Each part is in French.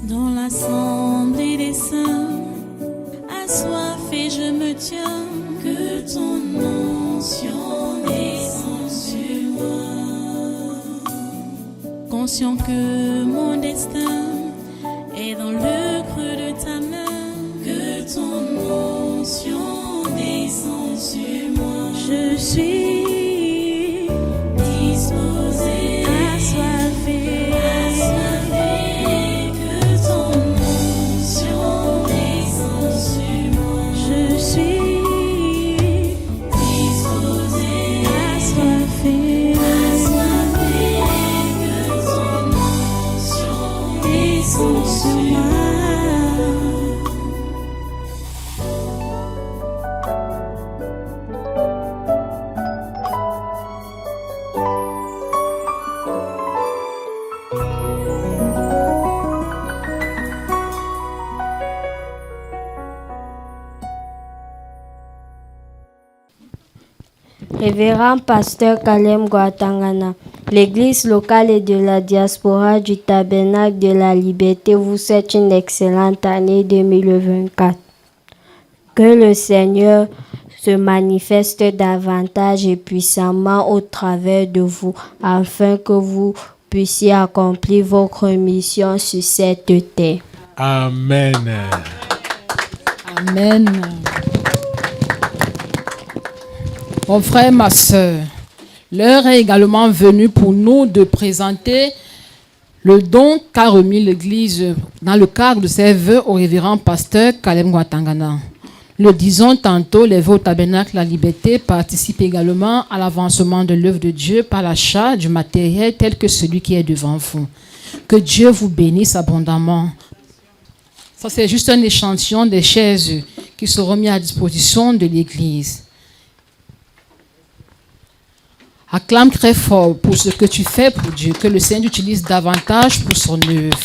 Dans l'assemblée des saints, assoiffé je me tiens, que ton onction descende sur moi. Conscient que mon destin est dans le creux de ta main, que ton onction descende sur moi. Je suis disposé, assoiffé, que ton onction descende sur moi. Je suis disposé, assoiffé, que ton onction descende sur moi. Révérend pasteur Kalem Guatangana, l'église locale et de la diaspora du Tabernacle de la Liberté vous souhaite une excellente année 2024. Que le Seigneur se manifeste davantage et puissamment au travers de vous, afin que vous puissiez accomplir votre mission sur cette terre. Amen. Amen. Mon frère, ma soeur, l'heure est également venue pour nous de présenter le don qu'a remis l'Église dans le cadre de ses vœux au révérend pasteur Kalem Guatangana. Le disons tantôt, les vœux au tabernacle La Liberté participent également à l'avancement de l'œuvre de Dieu par l'achat du matériel tel que celui qui est devant vous. Que Dieu vous bénisse abondamment. Ça, c'est juste un échantillon des chaises qui seront mises à disposition de l'Église. Acclame très fort pour ce que tu fais pour Dieu, que le Seigneur utilise davantage pour son œuvre.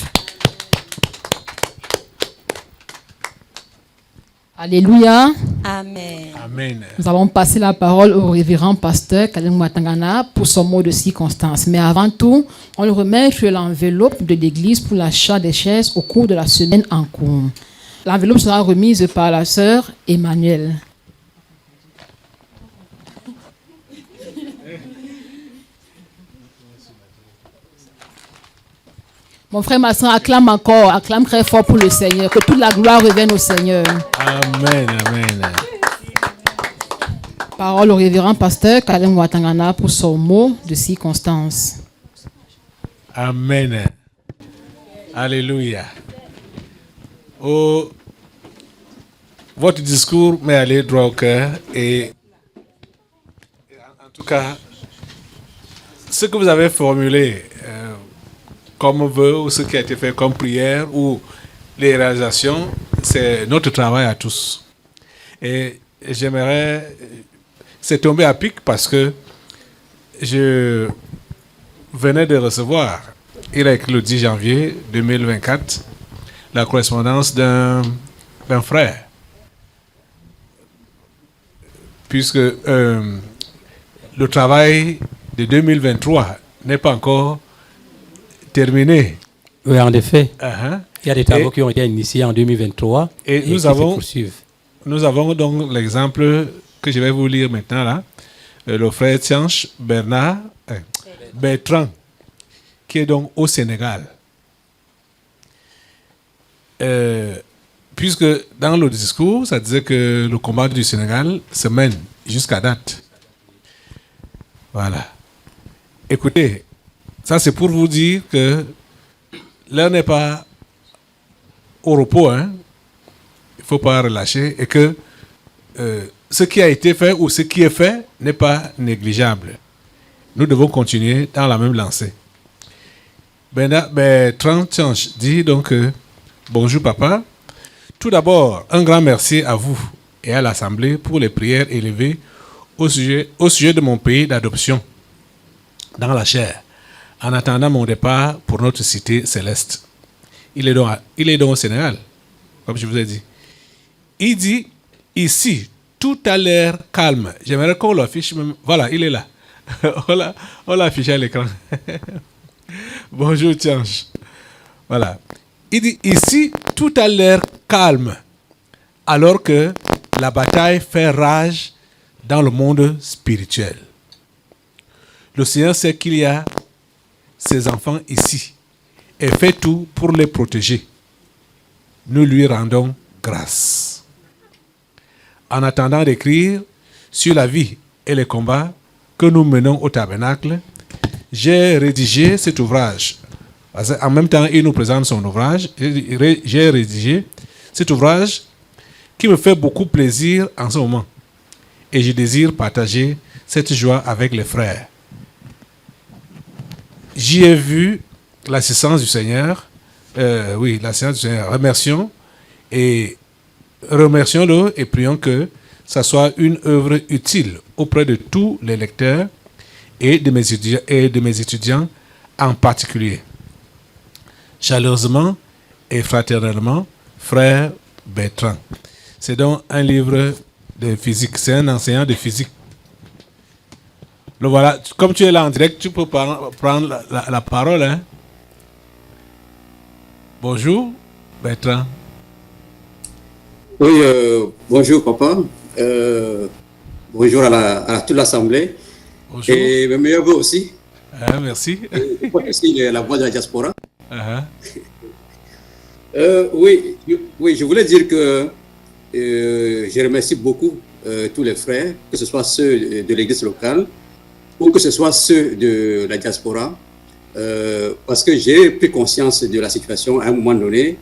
Alléluia. Amen. Amen. Nous allons passer la parole au révérend pasteur Kalem Guatangana pour son mot de circonstance. Mais avant tout, on le remet sur l'enveloppe de l'église pour l'achat des chaises au cours de la semaine en cours. L'enveloppe sera remise par la sœur Emmanuelle. Mon frère, ma soeur, acclame encore, acclame très fort pour le Seigneur, que toute la gloire revienne au Seigneur. Amen. Amen. Parole au révérend pasteur Kalem Guatangana pour son mot de circonstance. Amen. Alléluia. Oh, votre discours m'est allé droit au cœur et en tout cas, ce que vous avez formulé comme vœu ou ce qui a été fait comme prière ou les réalisations, c'est notre travail à tous. Et j'aimerais, c'est tombé à pic parce que je venais de recevoir, il a écrit le 10 janvier 2024, la correspondance d'un frère. Puisque le travail de 2023 n'est pas encore terminé. Oui, en effet. Uh-huh. Il y a des travaux qui ont été initiés en 2023 et qui se poursuivent. Nous avons donc l'exemple que je vais vous lire maintenant là. Le frère Tianche Bertrand, qui est donc au Sénégal. Puisque dans le discours, ça disait que le combat du Sénégal se mène jusqu'à date. Voilà. Écoutez, ça c'est pour vous dire que l'heure n'est pas au repos, hein. Il ne faut pas relâcher et que ce qui a été fait ou ce qui est fait n'est pas négligeable. Nous devons continuer dans la même lancée. Bertrand Tianche dit donc bonjour papa. Tout d'abord, un grand merci à vous et à l'Assemblée pour les prières élevées au sujet de mon pays d'adoption dans la chair, en attendant mon départ pour notre cité céleste. Il est donc au Sénégal, comme je vous ai dit. Il dit, ici, tout a l'air calme. J'aimerais qu'on l'affiche même. Voilà, il est là. on l'a affiché à l'écran. Bonjour, Tianche. Voilà. Il dit, ici, tout a l'air calme, alors que la bataille fait rage dans le monde spirituel. Le Seigneur sait qu'il y a ses enfants ici et fait tout pour les protéger. Nous lui rendons grâce. En attendant d'écrire sur la vie et les combats que nous menons au tabernacle, j'ai rédigé cet ouvrage. En même temps, il nous présente son ouvrage. J'ai rédigé cet ouvrage qui me fait beaucoup plaisir en ce moment. Et je désire partager cette joie avec les frères. J'y ai vu l'assistance du Seigneur. L'assistance du Seigneur. Remercions-le et prions que ça soit une œuvre utile auprès de tous les lecteurs et de mes étudiants en particulier. Chaleureusement et fraternellement, frère Bertrand. C'est donc un livre de physique. C'est un enseignant de physique. Le voilà. Comme tu es là en direct, tu peux prendre la parole. Hein? Bonjour, Bertrand. Oui, bonjour papa. Bonjour à toute l'Assemblée. Bonjour. Et mes meilleurs vœux aussi. Merci. Aussi la voix de la diaspora. Uh-huh. Oui, je voulais dire que je remercie beaucoup tous les frères, que ce soit ceux de l'église locale ou que ce soit ceux de la diaspora, parce que j'ai pris conscience de la situation à un moment donné,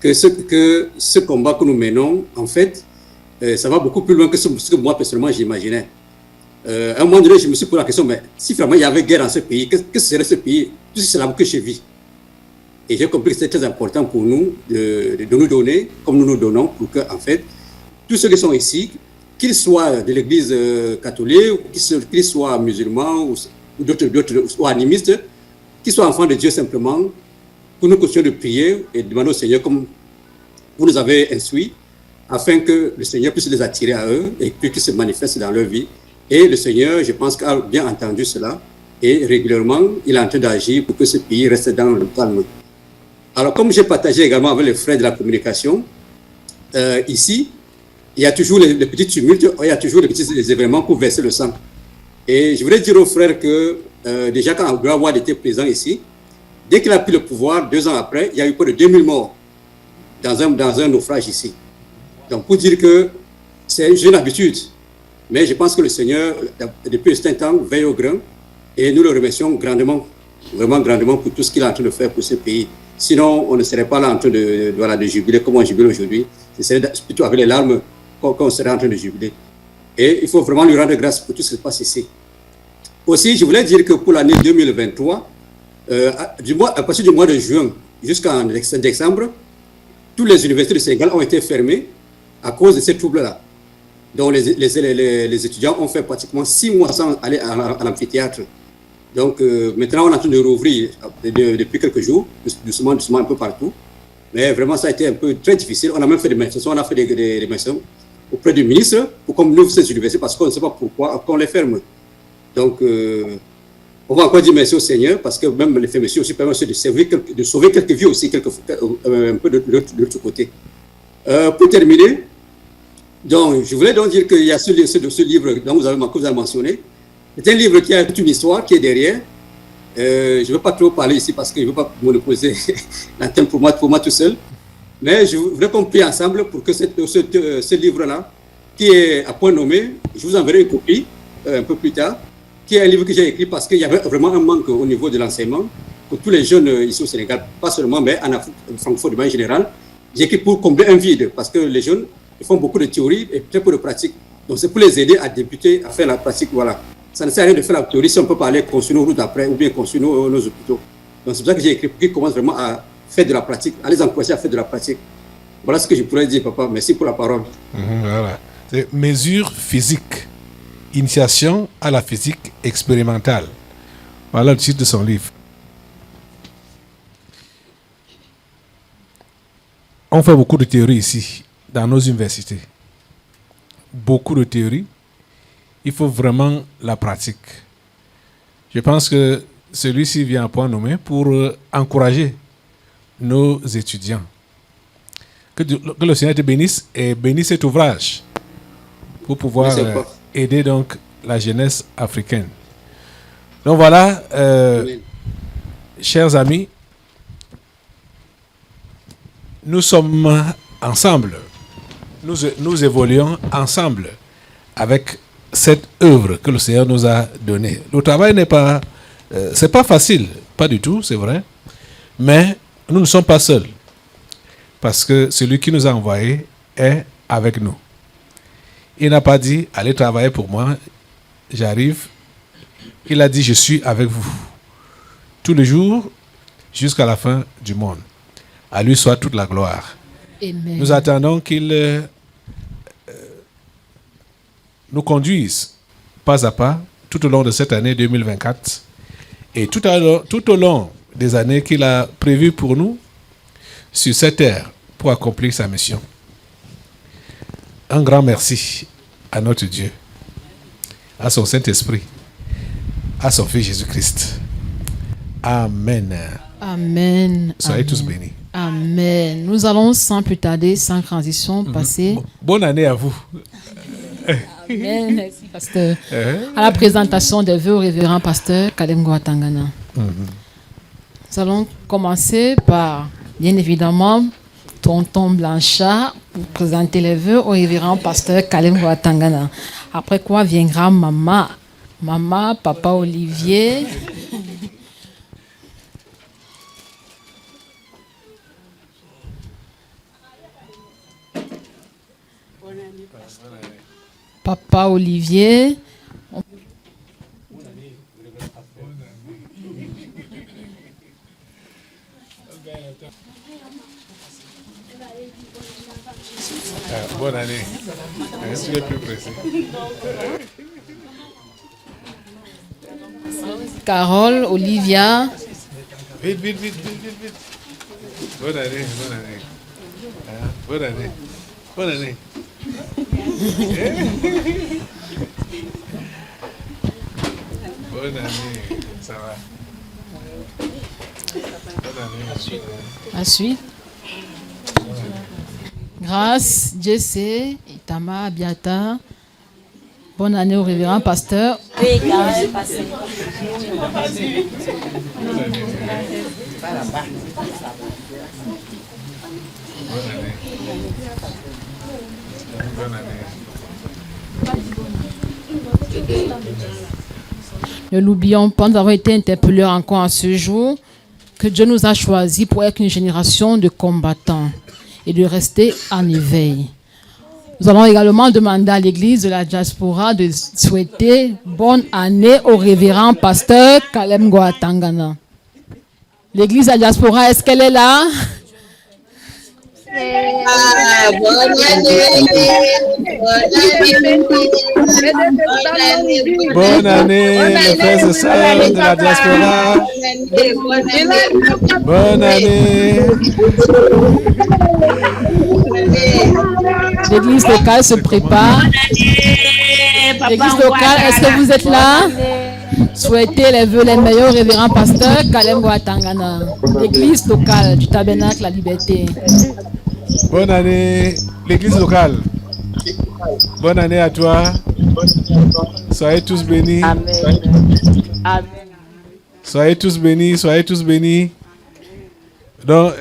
que ce combat que nous menons, en fait, ça va beaucoup plus loin que ce que moi, personnellement, j'imaginais. À un moment donné, je me suis posé la question, mais si vraiment il y avait guerre dans ce pays, que serait ce pays? Tout c'est là que je vis. Et j'ai compris que c'était très important pour nous de nous donner, comme nous nous donnons, pour que, en fait, tous ceux qui sont ici, qu'ils soient de l'église catholique, qu'ils soient musulmans ou d'autres, ou animistes, qu'ils soient enfants de Dieu simplement, pour nous continuer de prier et de demander au Seigneur, comme vous nous avez instruits, afin que le Seigneur puisse les attirer à eux et qu'ils se manifestent dans leur vie. Et le Seigneur, je pense, a bien entendu cela et régulièrement, il est en train d'agir pour que ce pays reste dans le calme. Alors, comme j'ai partagé également avec les frères de la communication, ici, il y a toujours les petits tumultes, il y a toujours les petits événements pour verser le sang. Et je voudrais dire aux frères que, déjà quand Abdoulaye Wade était présent ici, dès qu'il a pris le pouvoir, 2 ans après, il y a eu près de 2000 morts dans un naufrage ici. Donc, pour dire que c'est une habitude. Mais je pense que le Seigneur, depuis un certain temps, veille au grain. Et nous le remercions grandement, vraiment grandement pour tout ce qu'il est en train de faire pour ce pays. Sinon, on ne serait pas là en train de jubiler comme on jubile aujourd'hui. Ce serait plutôt avec les larmes qu'on serait en train de jubiler. Et il faut vraiment lui rendre grâce pour tout ce qui se passe ici. Aussi, je voulais dire que pour l'année 2023, à partir du mois de juin jusqu'en décembre, toutes les universités du Sénégal ont été fermées à cause de ces troubles-là. Donc les étudiants ont fait pratiquement 6 mois sans aller à l'amphithéâtre. Donc maintenant on est en train de rouvrir depuis quelques jours, doucement un peu partout. Mais vraiment ça a été un peu très difficile. On a même fait des manifestations, on a fait des manifestations auprès du ministre pour qu'on ouvre ces universités parce qu'on ne sait pas pourquoi on les ferme. Donc on va encore dire merci au Seigneur parce que même les fermetures aussi permettent de sauver quelques vies aussi, un peu de l'autre côté. Pour terminer, donc, je voulais donc dire qu'il y a ce livre dont vous avez mentionné. C'est un livre qui a toute une histoire qui est derrière. Je ne veux pas trop parler ici parce que je ne veux pas monopoliser la thème pour moi tout seul. Mais je voudrais qu'on prie ensemble pour que ce livre-là, qui est à point nommé, je vous enverrai une copie un peu plus tard, qui est un livre que j'ai écrit parce qu'il y avait vraiment un manque au niveau de l'enseignement pour tous les jeunes ici au Sénégal, pas seulement, mais en Afrique francophone de manière générale. J'ai écrit pour combler un vide parce que les jeunes ils font beaucoup de théorie et très peu de pratique. Donc c'est pour les aider à débuter, à faire la pratique. Voilà. Ça ne sert à rien de faire la théorie si on peut parler construire nos routes après ou bien construire nos hôpitaux. Donc c'est pour ça que j'ai écrit pour qu'ils commencent vraiment à faire de la pratique, à les encourager à faire de la pratique. Voilà ce que je pourrais dire, papa. Merci pour la parole. Voilà. C'est mesures physiques. Initiation à la physique expérimentale. Voilà le titre de son livre. On fait beaucoup de théories ici, dans nos universités. Beaucoup de théories. Il faut vraiment la pratique. Je pense que celui-ci vient à point nommé pour encourager, nos étudiants. Que le Seigneur te bénisse et bénisse cet ouvrage pour pouvoir aider donc la jeunesse africaine. Donc voilà, chers amis, nous sommes ensemble, nous évoluons ensemble avec cette œuvre que le Seigneur nous a donnée. Le travail n'est pas, c'est pas facile, pas du tout, c'est vrai, mais nous ne sommes pas seuls, parce que celui qui nous a envoyés est avec nous. Il n'a pas dit, allez travailler pour moi, j'arrive. Il a dit, je suis avec vous, tous les jours, jusqu'à la fin du monde. À lui soit toute la gloire. Amen. Nous attendons qu'il nous conduise pas à pas tout au long de cette année 2024 et tout au long des années qu'il a prévues pour nous sur cette terre pour accomplir sa mission. Un grand merci à notre Dieu, à son Saint-Esprit, à son Fils Jésus-Christ. Amen. Amen. Soyez Amen. tous bénis. Amen. Nous allons sans plus tarder, sans transition, passer Bonne année à vous. Amen. Merci, pasteur. À la présentation des vœux au révérend pasteur Kalem Ngouatangana. Nous allons commencer par, bien évidemment, tonton Blanchard pour présenter les vœux au révérend pasteur Kalem Ngouatangana. Après quoi viendra maman, papa Olivier. Papa Olivier. Bonne année. Tu es plus pressé. Carole, Olivia. Vite. Bonne année. Bonne année. Bonne année. Bonne année. Ça va. Bonne année. Ensuite. Grâce, Jesse, Itama, Abiata. Bonne année au révérend pasteur. Oui, grâce, passé. Bonne année. Ne l'oublions pas, nous avons été interpellés encore à ce jour que Dieu nous a choisis pour être une génération de combattants et de rester en éveil. Nous allons également demander à l'église de la diaspora de souhaiter bonne année au révérend pasteur Kalem Ngouatangana. L'église de la diaspora, est-ce qu'elle est là? Bonne année, les frères et sœurs de la diaspora. Bonne année. L'église locale se prépare. L'église locale, est-ce que vous êtes là? Souhaitez les vœux les meilleurs au révérend pasteur Kalem Ngouatangana. L'église locale du Tabernacle La Liberté. Bonne année, l'église locale. Bonne année à toi. Soyez tous bénis. Amen. Soyez tous bénis. Donc,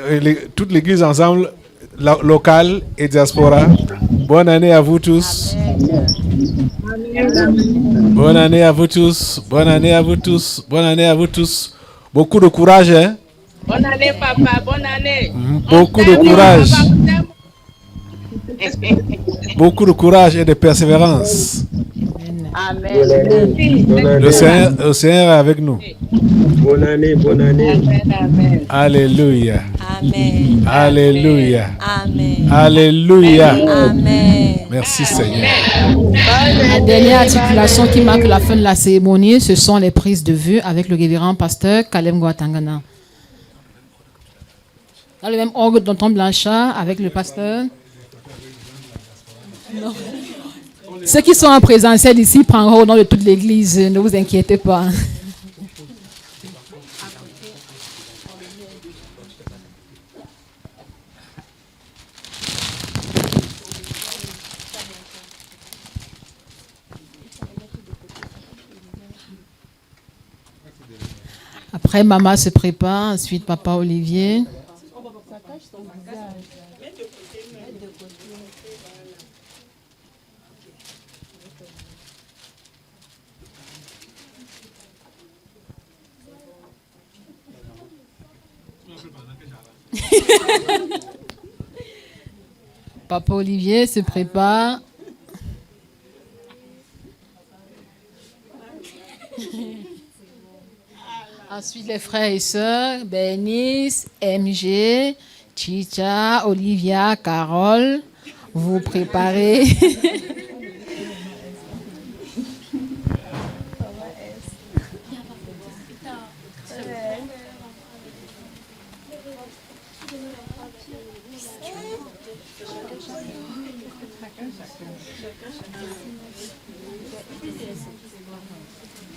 toute l'église ensemble, locale et diaspora. Bonne année à vous tous. Bonne année à vous tous. Beaucoup de courage, hein? Bonne année, papa. Bonne année. Beaucoup de courage. Beaucoup de courage et de persévérance. Amen. Le Seigneur est avec nous. Bonne année. Amen. Alléluia. Amen. Alléluia. Amen. Alléluia. Amen. Merci Seigneur. La dernière articulation qui marque la fin de la cérémonie, ce sont les prises de vue avec le révérend pasteur Kalem Ngouatangana. Dans le même ordre, tonton Blanchard avec le pasteur. Non. Ceux qui sont en présentiel ici prendront au nom de toute l'église, ne vous inquiétez pas. Après, maman se prépare, ensuite papa Olivier. Papa Olivier se prépare. Ensuite, les frères et sœurs, Bernice, MG, Chicha, Olivia, Carole, vous préparez.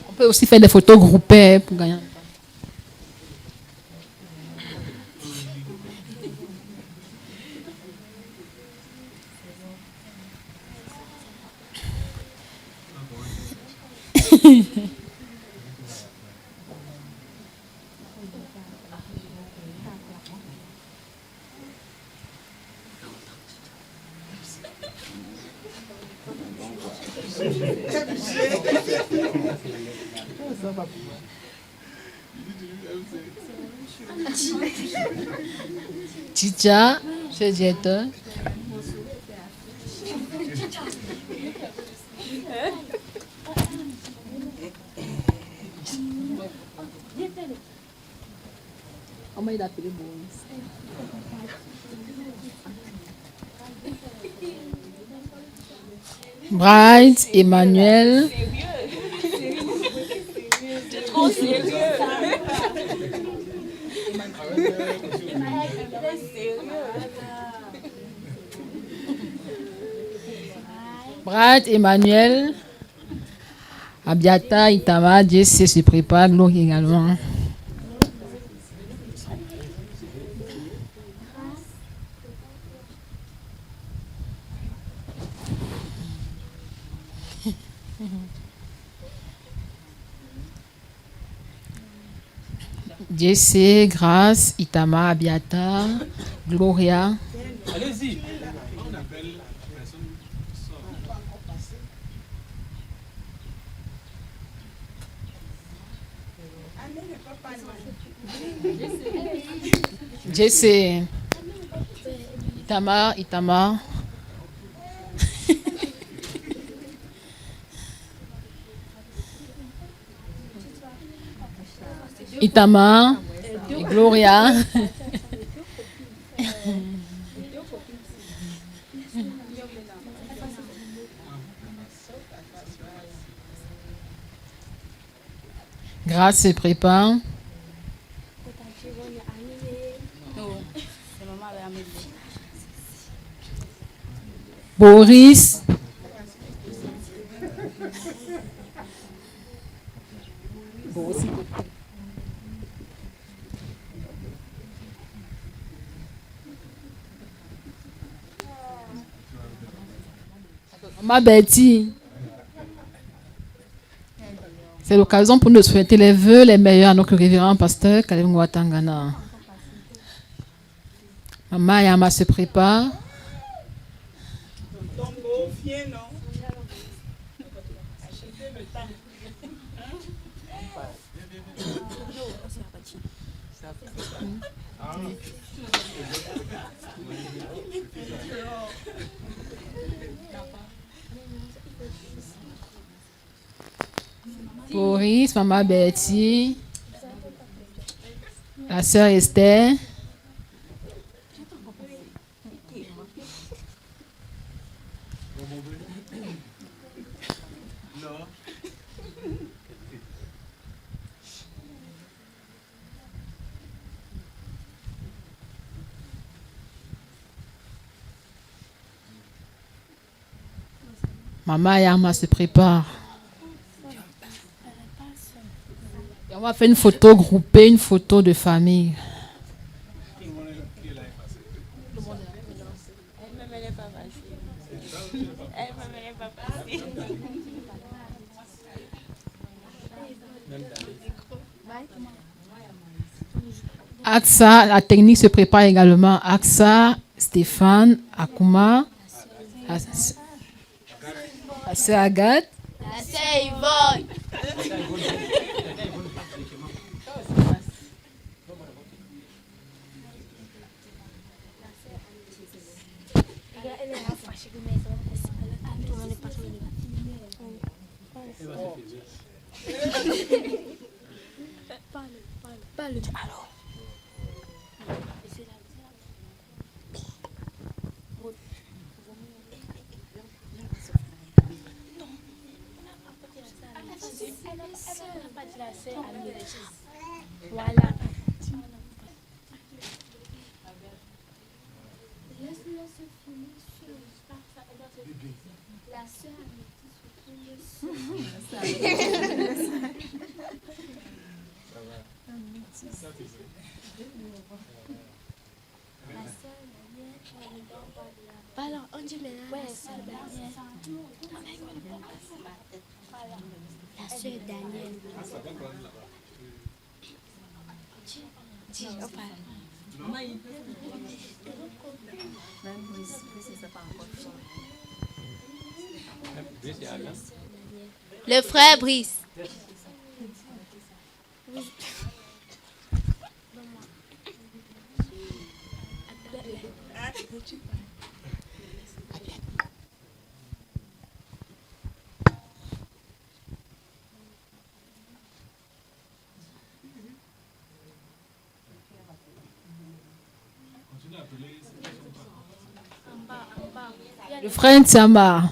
On peut aussi faire des photos groupées pour gagner. Chicha, c'est diète. Comment il a appelé Boris? Bright, Emmanuel. Trop sérieux. Bright, Emmanuel. Abiata, Itama, Jesse se prépare, Glory également. Jesse, Grâce, Itama, Abiata, Gloria. Allez-y. Jesse, Itama. Itama et Gloria. Grâce se prépare. Boris. Ma Betty. C'est l'occasion pour nous de souhaiter les vœux les meilleurs à notre révérend pasteur Caleb Ngwatangana. Maman Yama se prépare. Boris, maman Betty, la sœur Esther. Maman Yama se prépare. Et on va faire une photo groupée, une photo de famille. AXA, la technique se prépare également. AXA, Stéphane, Akuma, la sœur Agathe. La sœur Yvonne. Voilà. Alors, on dit maintenant la sœur Daniel. La sœur Daniel. Dis, on parle. Le frère Brice. Le frère Ntsama.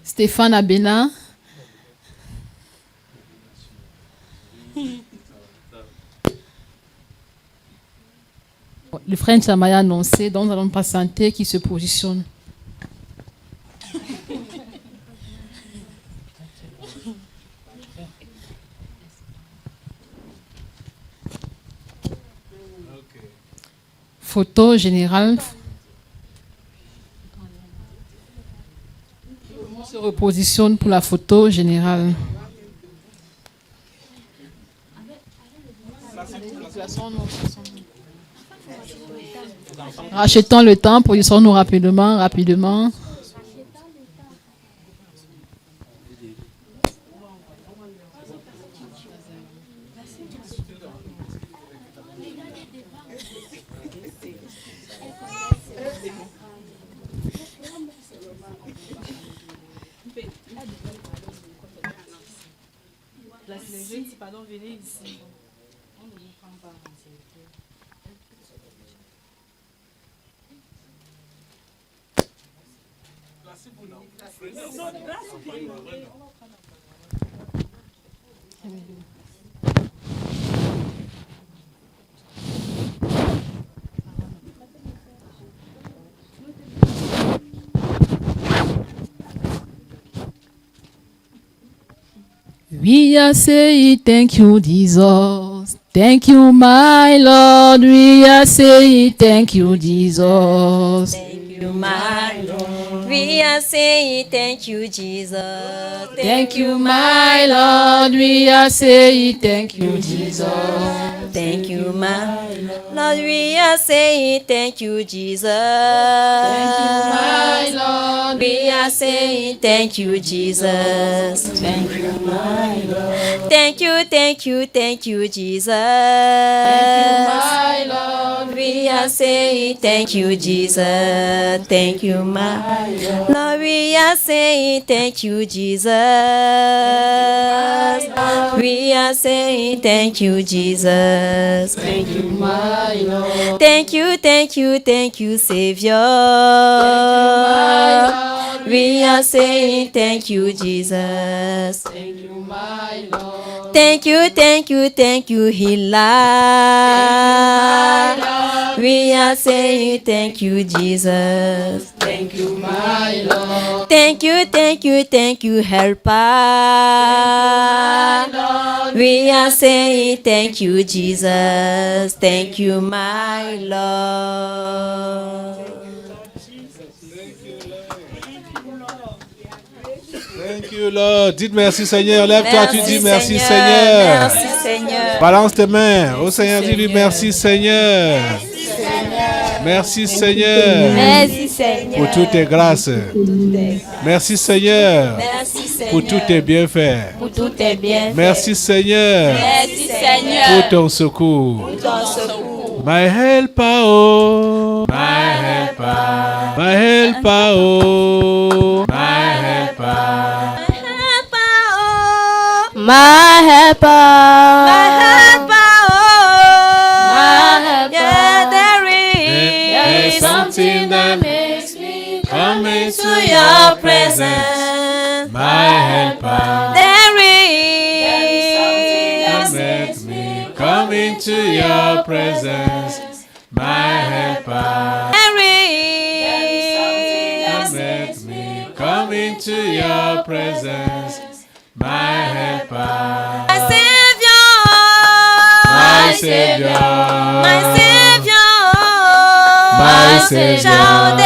Stéphane Abena. Le frère Ntsama a annoncé, donc nous allons patienter qui se positionne. Photo générale. On se repositionne pour la photo générale. Rachetons le temps, positionnons-nous rapidement. We are saying thank you, Jesus. Thank you, my Lord. We are saying thank you, Jesus. Thank you, my Lord. We are saying thank you, Jesus. Thank you, my Lord. We are saying thank you, Jesus. Thank you, my Lord. We are saying thank you, Jesus. Thank you, my Lord. We are saying thank you, Jesus. Thank you, my Lord. Thank you, Jesus. Thank you, my Lord. We are saying thank you, Jesus. Thank you, my Lord. We are saying thank you, Jesus. We are saying thank you, Jesus. Thank you, my Lord. Thank you, Savior. We are saying thank you, Jesus. Thank you, my Lord. Thank you, Healer. We are saying thank you, Jesus. Thank you, my Lord. Thank you, Helper. We are saying thank you, Jesus. Thank you, my Lord. Thank you, Lord. Dites merci, Seigneur. Lève-toi, tu dis merci, Seigneur. Seigneur. Merci, Seigneur. Balance tes mains. Au Seigneur, dis-lui merci, Seigneur. Merci, Seigneur. Merci, Seigneur. Pour toutes tes grâces. Merci, Seigneur. Merci, Seigneur. Pour tous tes bienfaits. Pour tout tes bienfaits. Merci, Seigneur. Merci, Seigneur. Pour ton secours. Pour ton secours. My helper, oh. My helper. My helper, oh. My helper. My helper. My helper, oh. My helper. Yeah, there There is is something that makes me come into to your presence. My helper. There That is makes me come into your presence. My helper. there That is makes me come into your presence. My helper. my Savior. My Savior. My Savior. My Savior. Shout,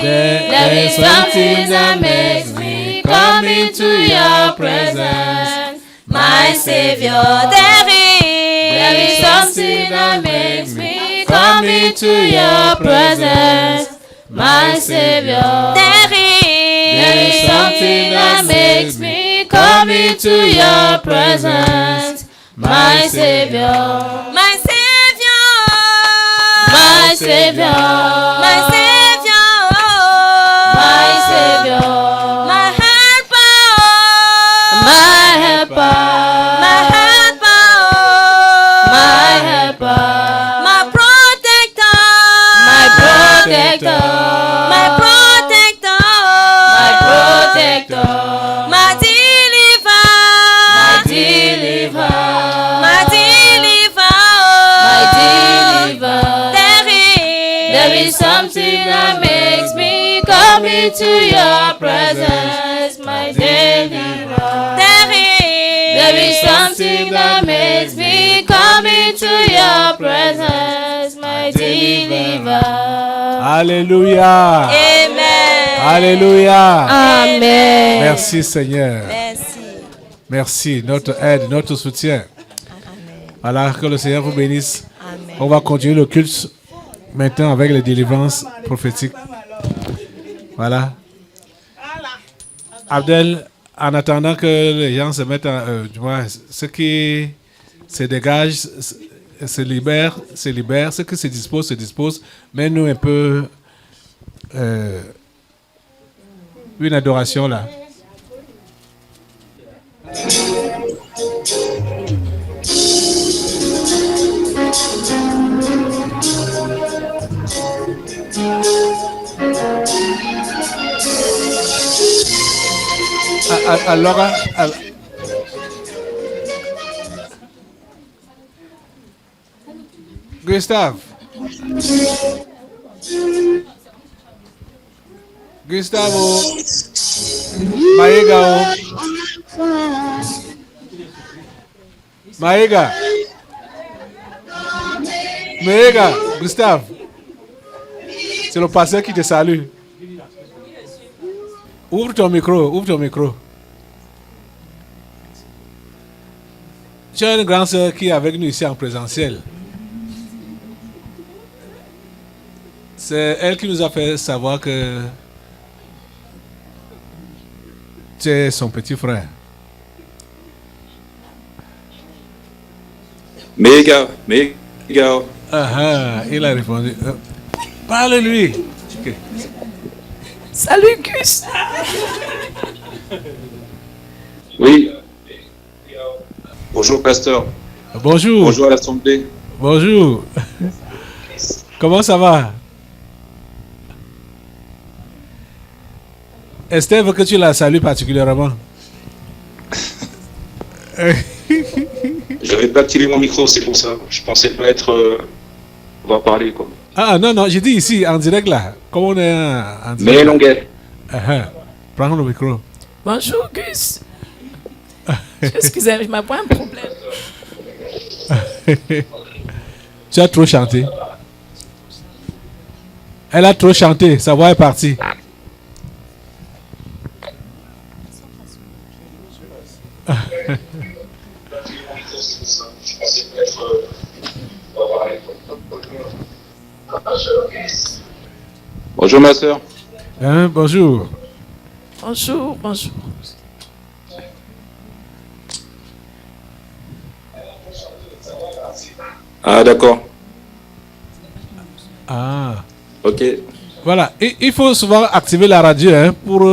There is something that makes me come into your presence. My Savior, there is something that makes me come into your presence. My Savior, there is something that makes me come into your presence. My Savior, my Savior, my Savior, my Savior, my Savior, my helper, my helper, my helper, my helper, my protector, my protector, my protector, my protector, my deliverer, my deliverer, my deliverer, my deliverer. There is something that makes me come into your presence, my deliverer. There is something that makes me come into your presence, my deliverer. Alléluia. Amen. Alléluia. Amen. Merci, Seigneur. Merci. Merci, notre aide, notre soutien. Voilà, que le Seigneur vous bénisse. Amen. On va continuer le culte maintenant avec les délivrances prophétiques. Voilà. Abdel, en attendant que les gens se mettent du moins, ce qui se dégage, se libère, ce qui se dispose. Mets-nous un peu une adoration là. Allora, Gustave. Gustavo. Maïga. Maïga. Maïga. Gustave. C'est le pasteur qui te salue. Ouvre ton micro. Tu as une grande sœur qui est avec nous ici en présentiel. C'est elle qui nous a fait savoir que tu es son petit frère. Méga. Il a répondu. Parle-lui. Ok. Salut Gus. Oui. Bonjour pasteur. Bonjour. Bonjour à l'Assemblée. Bonjour. Comment ça va? Esther veut que tu la salues particulièrement. J'avais pas activé mon micro, c'est pour ça. Je pensais pas être... on va parler quoi. Ah non, j'ai dit ici, en direct là. Comme on est en direct. Mais longuet. Prends le micro. Bonjour Gus. Excusez-moi, je m'apprends un problème. Tu as trop chanté. Elle a trop chanté, sa voix est partie. Bonjour ma soeur. Hein, bonjour. Bonjour, bonjour. Ah d'accord. Ah. Ok. Voilà, il faut souvent activer la radio hein, pour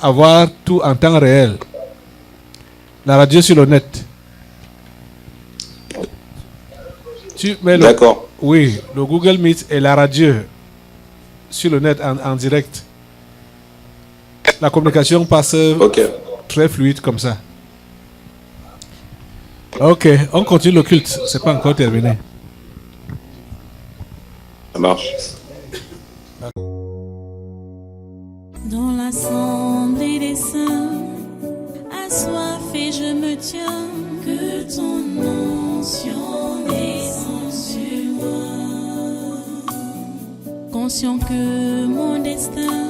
avoir tout en temps réel. La radio sur le net. Tu mets D'accord. Oui, le Google Meet et la radio sur le net en direct. La communication passe très fluide comme ça. Ok, on continue le culte. C'est pas encore terminé. Ça marche. Dans l'assemblée des saints, assoiffé je me tiens, que ton onction descende sur moi. Conscient que mon destin